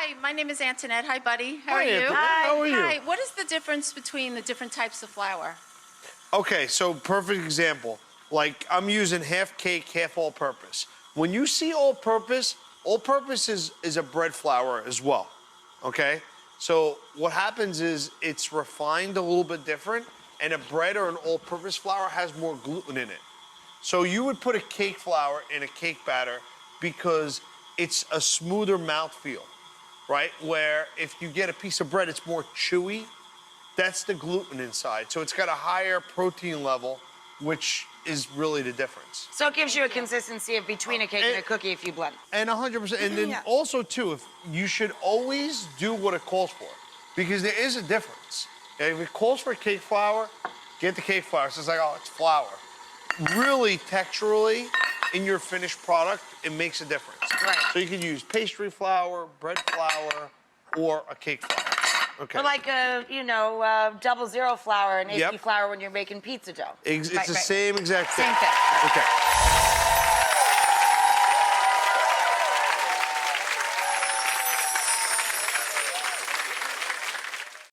Hi, my name is Antoinette. Hi, buddy. How are you? Antoinette. How are you? Hi. What is the difference between the different types of flour? Okay, so perfect example. Like I'm using half cake, half all-purpose. When you see all-purpose is a bread flour as well, okay? So what happens is it's refined a little bit different, and a bread or an all-purpose flour has more gluten in it. So you would put a cake flour in a cake batter because it's a smoother mouthfeel, right? Where if you get a piece of bread, it's more chewy. That's the gluten inside. So it's got a higher protein level, which is really the difference. So it gives you a consistency of between a cake and a cookie if you blend. And 100%. And then also, too, if you should always do what it calls for, because there is a difference. If it calls for cake flour, get the cake flour. So it's like, oh, it's flour. Really, texturally, in your finished product, it makes a difference. Right. So you can use pastry flour, bread flour, or a cake flour. Okay. Or like a, 00 flour and AP flour when you're making pizza dough. It's the same exact thing. Same thing. Okay.